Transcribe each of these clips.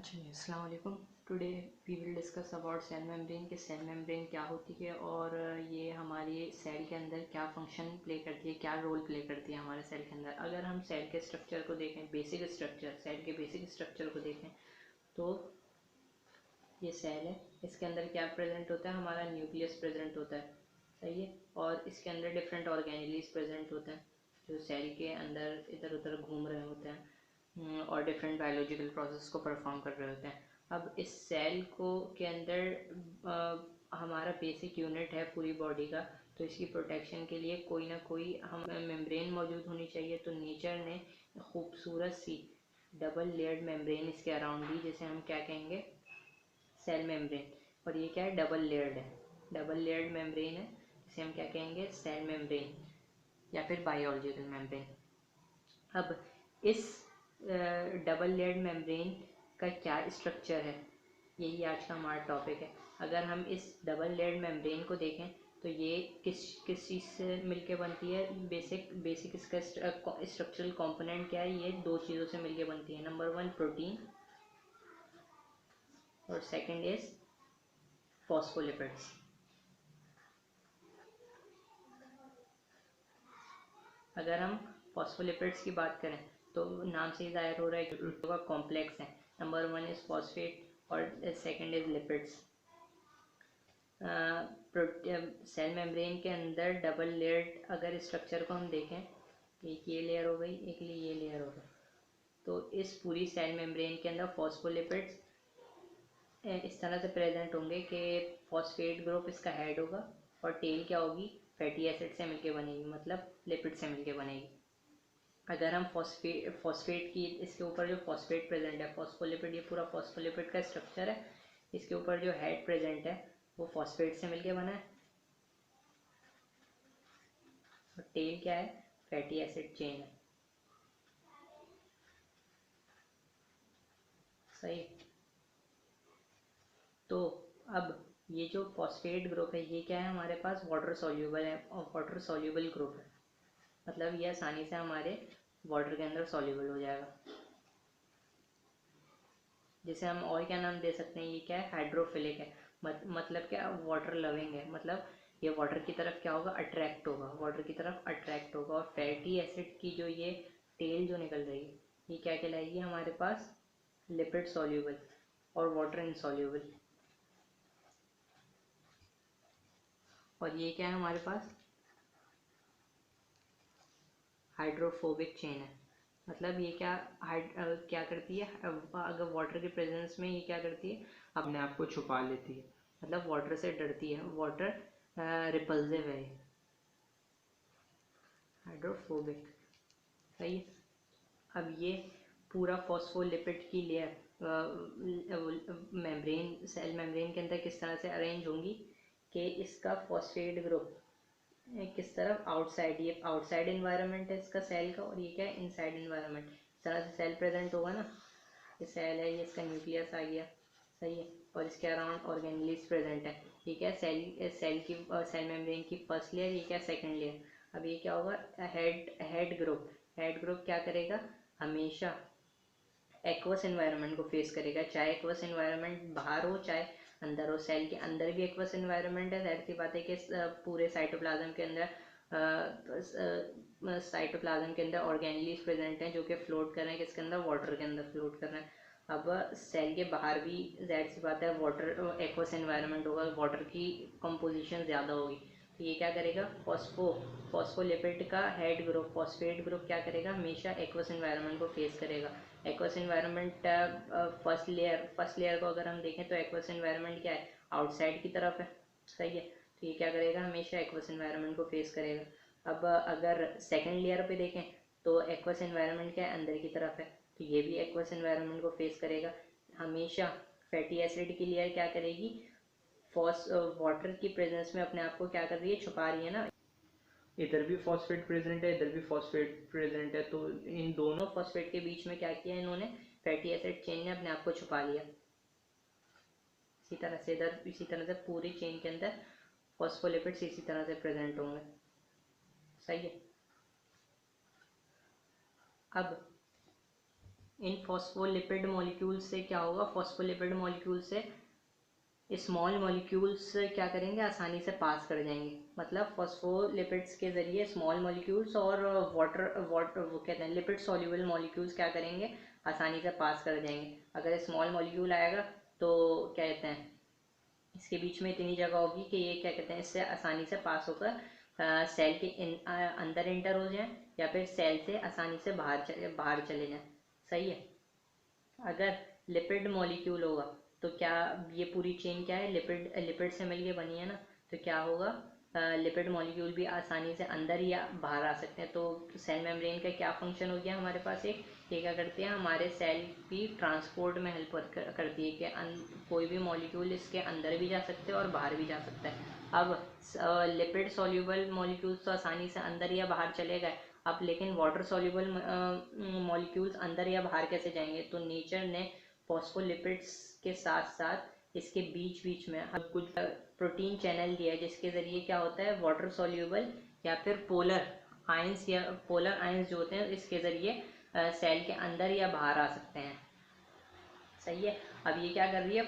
अच्छा जी, अस्सलाम वालेकुम। Today we will discuss about cell membrane कि सेल मेम्ब्रेन क्या होती है और ये हमारी सेल के अंदर क्या फंक्शन प्ले करती है, क्या रोल प्ले करती है हमारे सेल के अंदर। अगर हम सेल के स्ट्रक्चर को देखें, बेसिक स्ट्रक्चर, सेल के बेसिक स्ट्रक्चर को देखें तो ये सेल है। इसके अंदर क्या प्रेजेंट होता है, हमारा न्यूक्लियस प्रेजेंट होता है, सही है। और इसके अंदर डिफरेंट ऑर्गेनेलीज प्रेजेंट होते हैं जो सेल के अंदर इधर उधर घूम रहे होते हैं और डिफरेंट बायोलॉजिकल प्रोसेस को परफॉर्म कर रहे होते हैं। अब इस सेल को के अंदर हमारा बेसिक यूनिट है पूरी बॉडी का, तो इसकी प्रोटेक्शन के लिए कोई ना कोई हम मेम्ब्रेन मौजूद होनी चाहिए। तो नेचर ने खूबसूरत सी डबल लेयर्ड मेम्ब्रेन इसके अराउंड दी, जिसे हम क्या कहेंगे, सेल मेम्ब्रेन। और ये क्या है, डबल लेयर्ड है, डबल लेयर्ड मेम्ब्रेन है, इसे हम क्या कहेंगे, सेल मेम्ब्रेन या फिर बायोलॉजिकल मेम्ब्रेन। अब इस डबल लेयर्ड मेम्ब्रेन का क्या स्ट्रक्चर है, यही आज का हमारा टॉपिक है। अगर हम इस डबल लेयर्ड मेम्ब्रेन को देखें तो ये किस किस चीज़ से मिलके बनती है, बेसिक इसका स्ट्रक्चरल कंपोनेंट क्या है, ये दो चीज़ों से मिलके बनती है। नंबर वन प्रोटीन और सेकंड इज फॉस्फोलिपिड्स। अगर हम फॉस्फोलिपिड्स की बात करें तो नाम से ही जाहिर हो रहा है कि कॉम्प्लेक्स है। नंबर वन इज फॉस्फेट और second is lipids. Cell membrane के अंदर डबल लेयर्ड अगर स्ट्रक्चर को हम देखें, एक ये लेयर हो गई, एक ये लेयर हो गई, तो इस पूरी सेल मेम्ब्रेन के अंदर फॉस्फोलिपिड्स इस तरह से प्रेजेंट होंगे कि फॉस्फेट ग्रुप इसका हेड होगा और टेल क्या होगी, फैटी एसिड से मिलके बनेगी, मतलब लिपिड से मिलके बनेगी। अगर हम फॉस्फेट की, इसके ऊपर जो फॉस्फेट प्रेजेंट है, फॉस्फोलिपिड, ये पूरा फॉस्फोलिपिड का स्ट्रक्चर है। इसके ऊपर जो हेड प्रेजेंट है वो फॉस्फेट से मिलके बना है और टेल क्या है, फैटी एसिड चेन है, सही। तो अब ये जो फॉस्फेट ग्रुप है ये क्या है, हमारे पास वाटर सॉल्यूबल है और वाटर सॉल्यूबल ग्रुप है, मतलब ये आसानी से हमारे वाटर के अंदर सॉल्यूबल हो जाएगा। जिसे हम और क्या नाम दे सकते हैं, ये क्या है, हाइड्रोफिलिक है। मतलब क्या, वाटर लविंग है, मतलब ये वाटर की तरफ क्या होगा, अट्रैक्ट होगा, वाटर की तरफ अट्रैक्ट होगा। और फैटी एसिड की जो ये टेल जो निकल रही है, ये क्या कहलाएगी हमारे पास, लिपिड सॉल्यूबल और वाटर इनसॉल्यूबल। और ये क्या है हमारे पास, हाइड्रोफोबिक चेन है। मतलब ये क्या क्या करती है, अगर वाटर के प्रेजेंस में ये क्या करती है, अपने आप को छुपा लेती है, मतलब वाटर से डरती है, वाटर रिपल्सिव है, हाइड्रोफोबिक, सही है। अब ये पूरा फॉस्फोलिपिड की लेयर मेम्ब्रेन, सेल मेम्ब्रेन के अंदर किस तरह से अरेंज होंगी कि इसका फॉस्फेट ग्रुप किस तरफ, आउटसाइड, ये आउटसाइड इन्वायरमेंट है इसका सेल का, और ये क्या है, इनसाइड इन्वायरमेंट। इस तरह से सेल प्रेजेंट होगा ना, ये सेल है, ये इसका न्यूक्लियस आ गया, सही है। और इसके अराउंड ऑर्गेनेलीज प्रेजेंट है, ये क्या, सेल मेम्ब्रेन की फर्स्ट लेयर, ये क्या, सेकंड लेयर। अब ये क्या होगा, हेड ग्रुप क्या करेगा, हमेशा एक्वस एनवायरनमेंट को फेस करेगा, चाहे एक्वस एनवायरनमेंट बाहर हो चाहे अंदर हो। सेल के अंदर भी एक्वस एनवायरनमेंट है, जाहिर सी बात है कि पूरे साइटोप्लाज्म के अंदर ऑर्गेनेलीज प्रेजेंट हैं जो कि फ्लोट कर रहे हैं, किसके अंदर, वाटर के अंदर फ्लोट कर रहे हैं। अब सेल के बाहर भी जाहिर सी बात है वाटर एक्वस एनवायरनमेंट होगा, वाटर की कंपोजिशन ज़्यादा होगी, तो ये क्या करेगा, फॉस्फोलिपिड का हेड ग्रुप, फॉस्फेट ग्रुप क्या करेगा, हमेशा एक्वस एनवायरनमेंट को फेस करेगा। एक्वस एनवायरनमेंट फर्स्ट लेयर को अगर हम देखें तो एक्वस एनवायरनमेंट क्या है, आउटसाइड की तरफ है, सही है। तो ये क्या करेगा, हमेशा एक्वस एनवायरनमेंट को फेस करेगा। अब अगर सेकंड लेयर पे देखें तो एक्वस एनवायरनमेंट क्या है, अंदर की तरफ है, तो ये भी एक्वस एनवायरनमेंट को फेस करेगा हमेशा। फैटी एसिड की लेयर क्या करेगी, वाटर की प्रेजेंस में अपने आप को क्या कर रही है, छुपा रही है ना, इधर भी फॉस्फेट प्रेजेंट है, इधर भी फॉस्फेट प्रेजेंट है, तो इन दोनों फॉस्फेट के बीच में क्या किया इन्होंने, फैटी एसिड चेन ने अपने आप को छुपा लिया। इसी तरह से इधर, इसी तरह से पूरी चेन के अंदर फॉस्फोलिपिड्स इसी तरह से प्रेजेंट होंगे, सही है। अब इन फॉस्फोलिपिड मॉलिक्यूल से क्या होगा, फॉस्फोलिपिड मॉलिक्यूल से स्मॉल मॉलिक्यूल्स क्या करेंगे, आसानी से पास कर जाएंगे। मतलब फॉस्फोलिपिड्स के ज़रिए स्मॉल मॉलिक्यूल्स और वाटर वो कहते हैं लिपिड सॉल्युबल मॉलिक्यूल्स क्या करेंगे, आसानी से पास कर जाएंगे। अगर स्मॉल मॉलिक्यूल आएगा तो क्या कहते हैं, इसके बीच में इतनी जगह होगी कि ये क्या कहते हैं, इससे आसानी से पास होकर सेल के अंदर इंटर हो जाए या फिर सेल से आसानी से बाहर चले जाएं। सही है। अगर लिपिड मॉलिक्यूल होगा तो क्या, ये पूरी चेन क्या है, लिपिड लिपिड से मिलके बनी है ना, तो क्या होगा, लिपिड मॉलिक्यूल भी आसानी से अंदर या बाहर आ सकते हैं। तो सेल मेम्ब्रेन का क्या फंक्शन हो गया हमारे पास, एक ये क्या करते हैं, हमारे सेल की ट्रांसपोर्ट में हेल्प करती है कि कोई भी मॉलिक्यूल इसके अंदर भी जा सकते हैं और बाहर भी जा सकता है। अब लिपिड सॉल्युबल मॉलिक्यूल्स तो आसानी से अंदर या बाहर चले गए, अब लेकिन वाटर सॉल्युबल मॉलिक्यूल्स अंदर या बाहर कैसे जाएंगे, तो नेचर ने फॉस्फोलिपिड्स के साथ साथ इसके बीच बीच में अब कुछ प्रोटीन चैनल दिया है, जिसके ज़रिए क्या होता है, वाटर सॉल्युबल या फिर पोलर आयंस जो होते हैं इसके ज़रिए सेल के अंदर या बाहर आ सकते हैं। सही है। अब ये क्या कर रही है,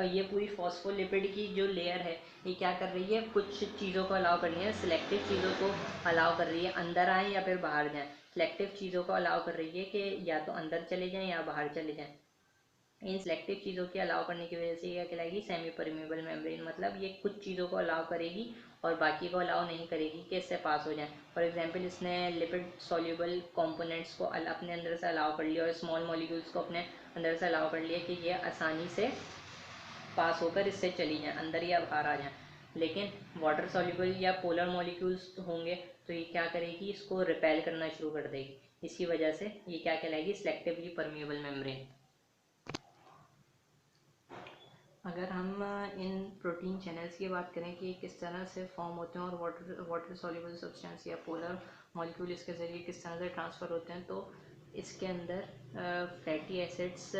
ये पूरी फॉस्फोलिपिड की जो लेयर है ये क्या कर रही है, कुछ चीज़ों को अलाउ कर रही है, सिलेक्टिव चीज़ों को अलाउ कर रही है अंदर आए या फिर बाहर जाएं। सिलेक्टिव चीज़ों को अलाउ कर रही है कि या तो अंदर चले जाएं या बाहर चले जाएं। इन सिलेक्टिव चीज़ों के अलाउ करने की वजह से ये कहलाएगी सेमी परमेबल मेम्ब्रेन। मतलब ये कुछ चीज़ों को अलाउ करेगी और बाकी को अलाउ नहीं करेगी कि इससे पास हो जाए। फॉर एग्जांपल इसने लिपिड सॉल्युबल कंपोनेंट्स को अपने अंदर से अलाउ कर लिया और स्मॉल मॉलिक्यूल्स को अपने अंदर से अलाउ कर लिया कि ये आसानी से पास होकर इससे चली जाएँ, अंदर या बाहर आ जाएँ। लेकिन वाटर सॉल्युबल या पोलर मॉलिक्यूल्स होंगे तो ये क्या करेगी, इसको रिपेल करना शुरू कर देगी। इसी वजह से ये क्या कहलाएगी, सिलेक्टिवली परमेबल मेम्ब्रेन। अगर हम इन प्रोटीन चैनल्स की बात करें कि किस तरह से फॉर्म होते हैं और वाटर सॉल्युबल सब्सटेंस या पोलर मॉलिक्यूल इसके ज़रिए किस तरह से ट्रांसफ़र होते हैं, तो इसके अंदर फैटी एसिड्स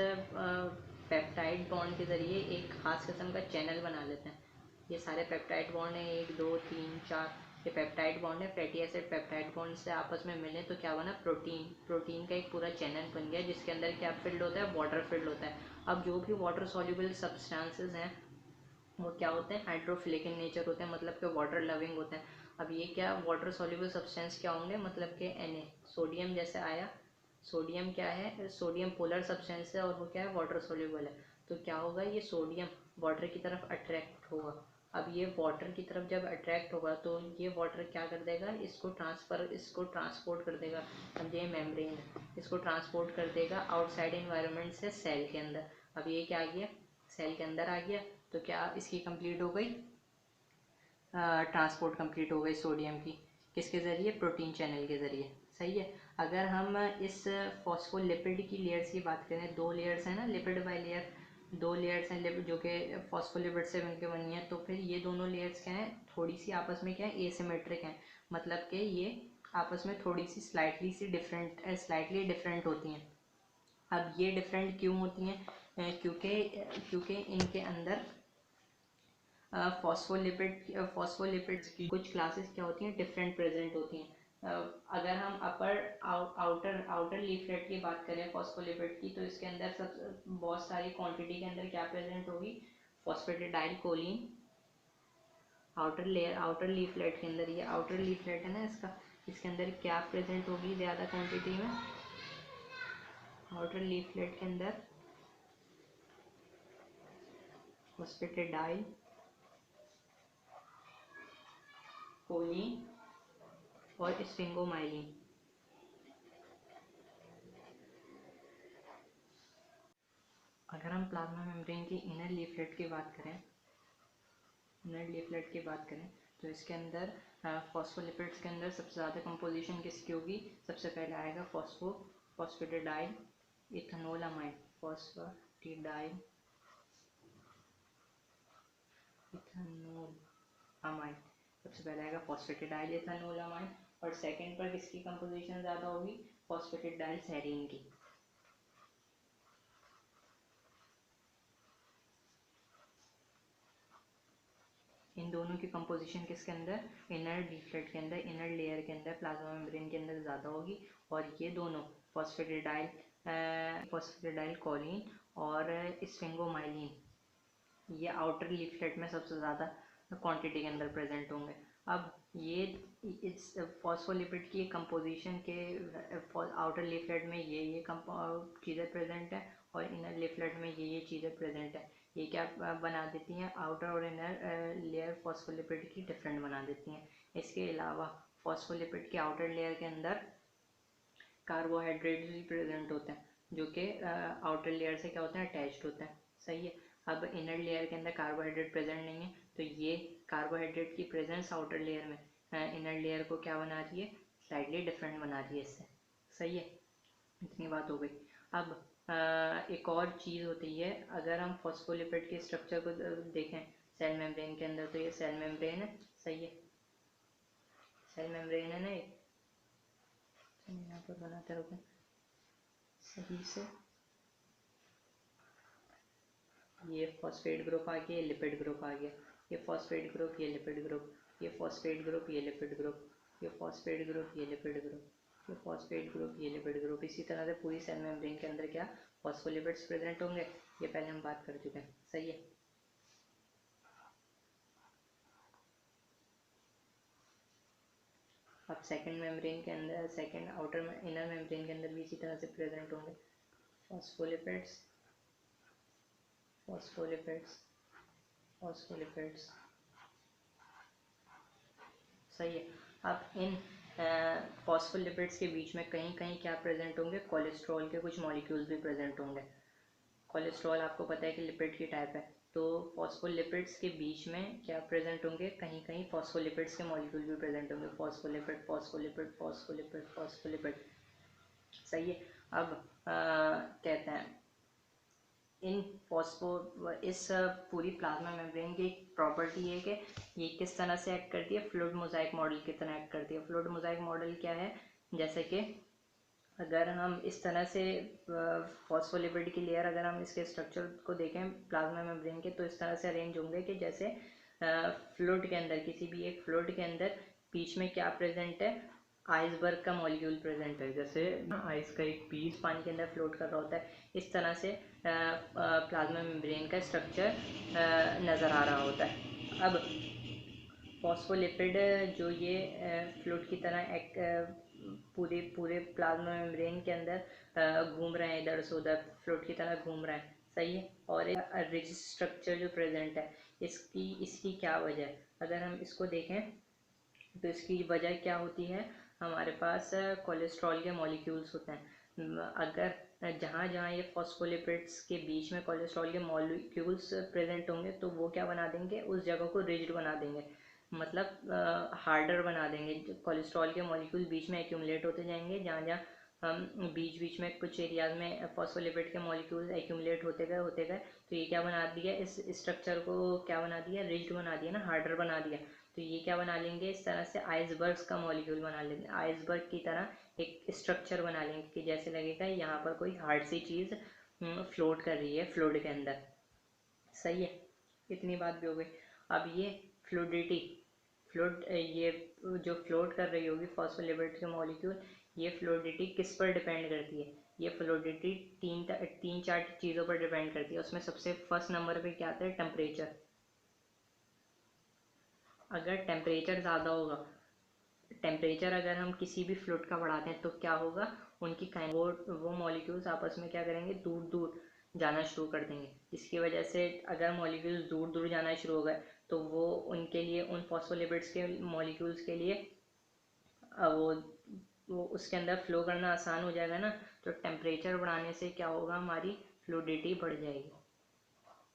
पेप्टाइड बॉन्ड के ज़रिए एक ख़ास किस्म का चैनल बना लेते हैं। ये सारे पेप्टाइड बॉन्ड हैं, 1 2 3 4, ये पेप्टाइड बॉन्ड है। फैटी एसिड पेप्टाइड बॉन्ड से आपस में मिले तो क्या बना, प्रोटीन का एक पूरा चैनल बन गया, जिसके अंदर क्या फिल्ड होता है, वाटर फिल्ड होता है। अब जो भी वाटर सॉल्युबल सब्सटेंसेस हैं वो क्या होते हैं, हाइड्रोफिलिक इन नेचर होते हैं, मतलब कि वाटर लविंग होते हैं। अब ये क्या वाटर सॉल्युबल सब्सटेंस क्या होंगे, मतलब कि Na, सोडियम जैसे आया, सोडियम क्या है, सोडियम पोलर सब्सटेंस है और वो क्या है, वाटर सॉल्युबल है। तो क्या होगा, ये सोडियम वाटर की तरफ अट्रैक्ट होगा। अब ये वाटर की तरफ जब अट्रैक्ट होगा तो ये वाटर क्या कर देगा, इसको ट्रांसपोर्ट कर देगा। अब ये मेम्ब्रेन है, इसको ट्रांसपोर्ट कर देगा आउटसाइड इन्वायरमेंट से सेल के अंदर। अब ये क्या आ गया, सेल के अंदर आ गया, तो क्या इसकी कंप्लीट हो गई, ट्रांसपोर्ट कंप्लीट हो गई सोडियम की, किसके ज़रिए, प्रोटीन चैनल के ज़रिए। सही है। अगर हम इस फॉस्फोलिपिड की लेयर्स की बात करें, 2 लेयर्स हैं ना, लिपिड बाई लेयर, 2 लेयर्स हैं लिपिड जो कि फॉस्फोलिपिड से मिलकर बनी है। तो फिर ये दोनों लेयर्स क्या हैं, थोड़ी सी आपस में क्या है, एसिमेट्रिक हैं। मतलब कि ये आपस में थोड़ी सी स्लाइटली डिफरेंट होती हैं। अब ये डिफरेंट क्यों होती हैं, क्योंकि इनके अंदर फॉस्फोलिपिड्स की कुछ क्लासेस क्या होती हैं, डिफरेंट प्रेजेंट होती हैं। अगर हम आउटर लीफलेट की बात करें फॉस्फोलिपिड की, तो इसके अंदर सब बहुत सारी क्वांटिटी के अंदर क्या प्रेजेंट होगी, फॉस्फेटिडाइल कोलिन। आउटर लीफलेट के अंदर, ये आउटर लीफलेट है ना इसका, इसके अंदर क्या प्रेजेंट होगी ज़्यादा क्वांटिटी में, आउटर लीफलेट के अंदर फॉस्फेटिडाइल कोलिन और स्फिंगोमाइलिन। अगर हम प्लाज्मा मेम्ब्रेन की इनर लीफलेट की बात करें, तो इसके अंदर फॉस्फोलिपिड्स के अंदर सबसे ज़्यादा कंपोजिशन किसकी होगी, सबसे पहले आएगा फॉस्फेटिडाइल इथेनोलामाइड, फॉस्फेटिडाइल इथेनोलामाइड सबसे पहले आएगा फॉस्फेटिडाइल इथेनोलामाइड। और सेकंड पर किसकी कंपोजिशन ज़्यादा होगी, फॉस्फेटिडाइल सेरीन की। इन दोनों की कंपोजिशन किसके अंदर, इनर लीफलेट के अंदर, इनर लेयर के अंदर, प्लाज्मा मेम्ब्रेन के अंदर ज़्यादा होगी। और ये दोनों फॉस्फेटिडाइल फॉस्फेटिडाइल कोलिन और स्फिंगोमाइलिन, ये आउटर लीफलेट में सबसे ज़्यादा क्वांटिटी के अंदर प्रेजेंट होंगे। अब ये इस फॉस्फोलिपिड की कंपोजिशन के आउटर लीफलेट में ये चीज़ें प्रेजेंट हैं और इनर लीफलेट में ये चीज़ें प्रेजेंट हैं। ये क्या बना देती हैं, आउटर और इनर लेयर फॉस्फोलिपिड की डिफरेंट बना देती हैं। इसके अलावा फॉस्फोलिपिड के आउटर लेयर के अंदर कार्बोहाइड्रेट्स भी प्रेजेंट होते हैं, जो कि आउटर लेयर से क्या होते हैं, अटैच्ड होते हैं। सही है। अब इनर लेयर के अंदर कार्बोहाइड्रेट प्रेजेंट नहीं है, तो ये कार्बोहाइड्रेट की प्रेजेंस आउटर लेयर में इनर लेयर को क्या बना रही है, स्लाइटली डिफरेंट बना रही है इससे। सही है, इतनी बात हो गई। अब एक और चीज़ होती है, अगर हम फॉस्फोलिपिड के स्ट्रक्चर को देखें सेल मेम्ब्रेन के अंदर, तो ये सेल मेम्ब्रेन है। सही है, सेल मेम्ब्रेन है ना, यहाँ पर बनाते रहोगे सही से। ये फॉस्फेट ग्रुप आ गया, लिपिड ग्रुप आ गया, ये फॉस्फेट ग्रुप, ये लिपिड ग्रुप, ये फॉस्फेट ग्रुप, ये लिपिड ग्रुप, ये फॉस्फेट ग्रुप, ये लिपिड ग्रुप, ये फॉस्फेट ग्रुप, ये लिपिड ग्रुप। इसी तरह से पूरी सेल मेम्ब्रेन के अंदर क्या फॉस्फोलिपिड्स प्रेजेंट होंगे, ये पहले हम बात कर चुके हैं। सही है। अब सेकंड मेम्ब्रेन के अंदर, सेकंड आउटर इनर मेम्ब्रेन के अंदर भी इसी तरह से प्रेजेंट होंगे फॉस्फोलिपिड्स, फॉस्फोलिपिड्स, फॉस्फोलिपिड्स। सही है। अब इन फॉस्फोलिपिड्स के बीच में कहीं कहीं क्या प्रेजेंट होंगे, कोलेस्ट्रॉल के कुछ मॉलिक्यूल्स भी प्रेजेंट होंगे। कोलेस्ट्रॉल आपको पता है कि लिपिड की टाइप है, तो फॉस्फोलिपिड्स के बीच में क्या प्रेजेंट होंगे, कहीं कहीं फॉस्फोलिपिड्स के मॉलिक्यूल भी प्रेजेंट होंगे। Phospholipid, phospholipid, phospholipid, phospholipid. सही है। अब कहते हैं इन इस पूरी प्लाज्मा मेम्ब्रेन की एक प्रॉपर्टी है कि ये किस तरह से एक्ट करती है, फ्लूइड मोजाइक मॉडल की तरह एक्ट करती है। फ्लूइड मोजाइक मॉडल क्या है, जैसे कि अगर हम इस तरह से फॉस्फोलिपिड की लेयर, अगर हम इसके स्ट्रक्चर को देखें प्लाज्मा मेम्ब्रेन के, तो इस तरह से अरेंज होंगे कि जैसे फ्लूइड के अंदर, किसी भी एक फ्लूइड के अंदर बीच में क्या प्रेजेंट है, आइसबर्ग का मॉलिक्यूल प्रेजेंट है। जैसे आइस का एक पीस पानी के अंदर फ्लोट कर रहा होता है, इस तरह से प्लाज्मा मेम्ब्रेन का स्ट्रक्चर नज़र आ रहा होता है। अब फॉस्फोलिपिड जो ये फ्लूइड की तरह पूरे पूरे प्लाज्मा मेम्ब्रेन के अंदर घूम रहे हैं, इधर से उधर फ्लूइड की तरह घूम रहे हैं। सही है। और एक रिज स्ट्रक्चर जो प्रेजेंट है, इसकी क्या वजह है, अगर हम इसको देखें तो इसकी वजह क्या होती है, हमारे पास कोलेस्ट्रॉल के मॉलिक्यूल्स होते हैं। अगर जहाँ जहाँ ये फॉस्फोलिपिड्स के बीच में कोलेस्ट्रॉल के मॉलिक्यूल्स प्रेजेंट होंगे, तो वो क्या बना देंगे, उस जगह को रिजिड बना देंगे, मतलब हार्डर बना देंगे। कोलेस्ट्रॉल के मॉलिक्यूल बीच में एक्यूमुलेट होते जाएंगे, जहाँ जहाँ हम बीच बीच में कुछ एरियाज में फॉस्फोलिपिड के मॉलिक्यूल एक्यूमुलेट होते गए, तो ये क्या बना दिया, इस स्ट्रक्चर को क्या बना दिया, रिजिड बना दिया ना, हार्डर बना दिया। तो ये क्या बना लेंगे, इस तरह से आइसबर्ग्स का मॉलिक्यूल बना लेंगे, आइसबर्ग की तरह एक स्ट्रक्चर बना लेंगे कि जैसे लगेगा यहाँ पर कोई हार्ड सी चीज़ फ्लोट कर रही है फ्लूइड के अंदर। सही है, इतनी बात भी हो गई। अब ये फ्लूइडिटी, ये जो फ्लोट कर रही होगी फॉस्फोलिपिड के मॉलिक्यूल, ये फ्लूइडिटी किस पर डिपेंड करती है, ये फ्लूइडिटी तीन चार चीज़ों पर डिपेंड करती है। उसमें सबसे फर्स्ट नंबर पे क्या आता है, टेम्परेचर। अगर टेम्परेचर ज़्यादा होगा, टेम्परेचर अगर हम किसी भी फ्लूइड का बढ़ाते हैं, तो क्या होगा, उनकी वो मॉलिक्यूल्स आपस में क्या करेंगे, दूर दूर जाना शुरू कर देंगे। जिसकी वजह से अगर मॉलिक्यूल्स दूर दूर जाना शुरू हो गए, तो वो उनके लिए, उन फॉस्फोलिपिड्स के मॉलिक्यूल्स के लिए वो उसके अंदर फ्लो करना आसान हो जाएगा ना। तो टेम्परेचर बढ़ाने से क्या होगा, हमारी फ्लूइडिटी बढ़ जाएगी।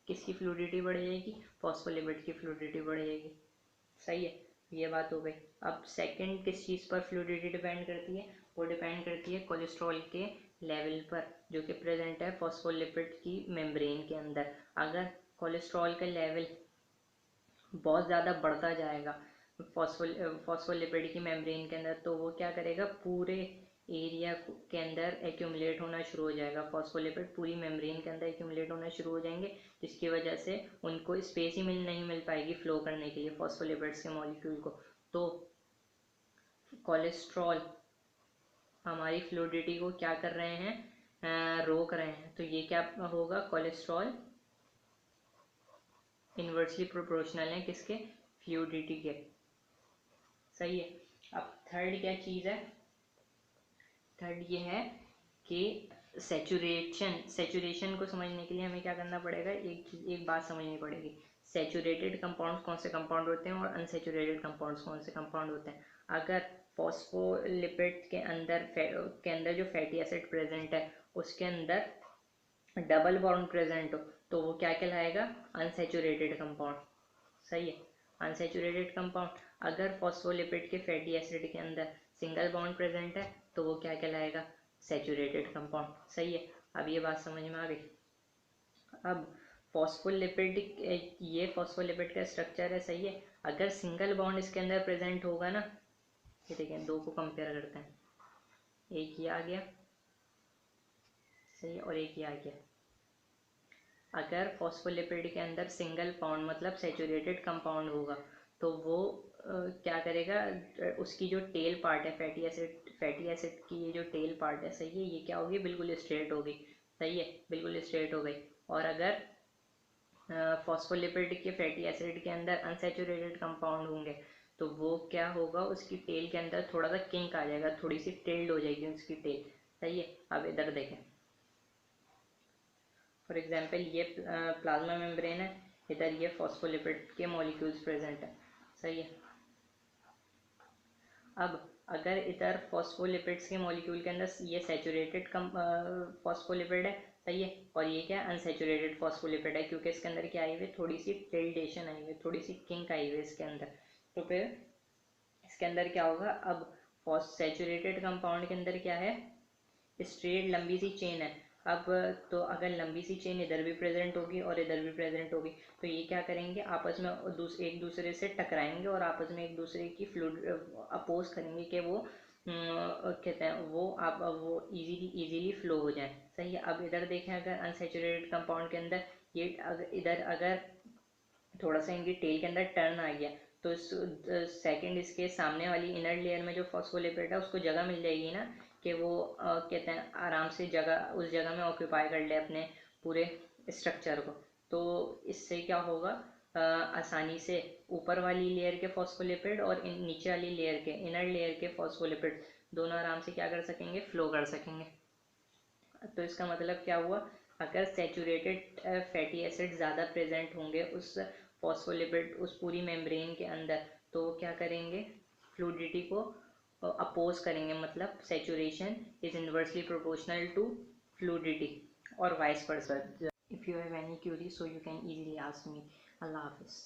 किसकी फ्लूइडिटी बढ़ जाएगी, फॉस्फोलिपिड की फ्लूइडिटी बढ़ जाएगी। सही है, ये बात हो गई। अब सेकंड किस चीज़ पर फ्लूइडिटी डिपेंड करती है, वो डिपेंड करती है कोलेस्ट्रॉल के लेवल पर, जो कि प्रेजेंट है फॉस्फोलिपिड की मेम्ब्रेन के अंदर। अगर कोलेस्ट्रॉल का लेवल बहुत ज़्यादा बढ़ता जाएगा फॉस्फोलिपिड की मेम्ब्रेन के अंदर, तो वो क्या करेगा, पूरे एरिया के अंदर एक्यूमुलेट होना शुरू हो जाएगा, फॉस्फोलिपिड पूरी मेम्ब्रेन के अंदर एक्यूमुलेट होना शुरू हो जाएंगे, जिसकी वजह से उनको स्पेस ही नहीं मिल पाएगी फ्लो करने के लिए फॉस्फोलिपिड्स के मॉलिक्यूल को। तो कोलेस्ट्रॉल हमारी फ्लूइडिटी को क्या कर रहे हैं, रोक रहे हैं, तो ये क्या होगा, कोलेस्ट्रॉल इन्वर्सली प्रोपोर्शनल है किसके, फ्लूइडिटी के। सही है। अब थर्ड क्या चीज़ है, थर्ड ये है कि सेचुरेशन को समझने के लिए हमें क्या करना पड़ेगा, एक बात समझनी पड़ेगी। सैचुरेटेड कंपाउंड्स कौन से कंपाउंड होते हैं और अनसेचुरेटेड कंपाउंड्स कौन से कंपाउंड होते हैं। अगर फॉस्फोलिपिड के अंदर जो फैटी एसिड प्रेजेंट है उसके अंदर डबल बॉन्ड प्रेजेंट हो तो वो क्या कहलाएगा, अनसेचुरेटेड कंपाउंड। सही है, अनसेचुरेटेड कंपाउंड। अगर फॉस्फोलिपिड के फैटी एसिड के अंदर सिंगल बॉन्ड प्रेजेंट है तो वो क्या कहलाएगा, सैचुरेटेड कंपाउंड। सही है, अब ये बात समझ में आ गई। अब फॉस्फोलिपिड, ये फॉस्फोलिपिड का स्ट्रक्चर है, सही है। अगर सिंगल बॉन्ड इसके अंदर प्रेजेंट होगा ना, ये देखें दो को कंपेयर करते हैं, एक ये आ गया, सही है, और एक ये आ गया। अगर फॉस्फोलिपिड के अंदर सिंगल बॉन्ड मतलब सैचुरेटेड कंपाउंड होगा तो वो क्या करेगा, उसकी जो टेल पार्ट है फैटी एसिड की ये जो टेल पार्ट है, सही है, ये क्या होगी, बिल्कुल स्ट्रेट हो गई। सही है, बिल्कुल स्ट्रेट हो गई। और अगर फॉस्फोलिपिड के फैटी एसिड के अंदर अनसैचुरेटेड कंपाउंड होंगे तो वो क्या होगा, उसकी टेल के अंदर थोड़ा सा किंक आ जाएगा, थोड़ी सी टिल्ड हो जाएगी उसकी टेल। सही है, अब इधर देखें, फॉर एग्जांपल ये प्लाज्मा मेम्ब्रेन है, इधर ये फॉस्फोलिपिड के मॉलिक्यूल्स प्रेजेंट है। सही है। अब अगर इधर फॉस्फोलिपिड्स के मॉलिक्यूल के अंदर ये सैचुरेटेड फॉस्फोलिपिड है, सही है, और ये क्या अनसैचुरेटेड फॉस्फोलिपिड है, क्योंकि इसके अंदर क्या आई हुई, थोड़ी सी टिल्डेशन आई हुई, थोड़ी सी किंक आई हुई इसके अंदर। तो फिर इसके अंदर क्या होगा, अब सैचुरेटेड कंपाउंड के अंदर क्या है, स्ट्रेट लंबी सी चेन है। अब तो अगर लंबी सी चेन इधर भी प्रेजेंट होगी और इधर भी प्रेजेंट होगी तो ये क्या करेंगे, आपस में एक दूसरे से टकराएंगे और आपस में एक दूसरे की फ्लूइड अपोज करेंगे कि वो कहते हैं वो इजीली फ्लो हो जाए। सही है। अब इधर देखें, अगर अनसेचुरेटेड कंपाउंड के अंदर ये इधर अगर थोड़ा सा इनकी टेल के अंदर टर्न आ गया तो सेकंड इसके सामने वाली इनर लेयर में जो फॉस्फोलिपिड है उसको जगह मिल जाएगी ना, कि वो कहते हैं आराम से जगह उस जगह में ऑक्यूपाई कर ले अपने पूरे स्ट्रक्चर को। तो इससे क्या होगा, आसानी से ऊपर वाली लेयर के फॉस्फोलिपिड और नीचे वाली लेयर के इनर लेयर के फॉस्फोलिपिड दोनों आराम से क्या कर सकेंगे, फ्लो कर सकेंगे। तो इसका मतलब क्या हुआ, अगर सैचुरेटेड फैटी एसिड ज़्यादा प्रेजेंट होंगे उस फॉस्फोलिपिड उस पूरी मेम्ब्रेन के अंदर तो वो क्या करेंगे, फ्लूइडिटी को अपोज करेंगे, मतलब saturation is inversely proportional to fluidity और vice versa. If you have any query so you can easily ask me. अल्लाह हाफिज़।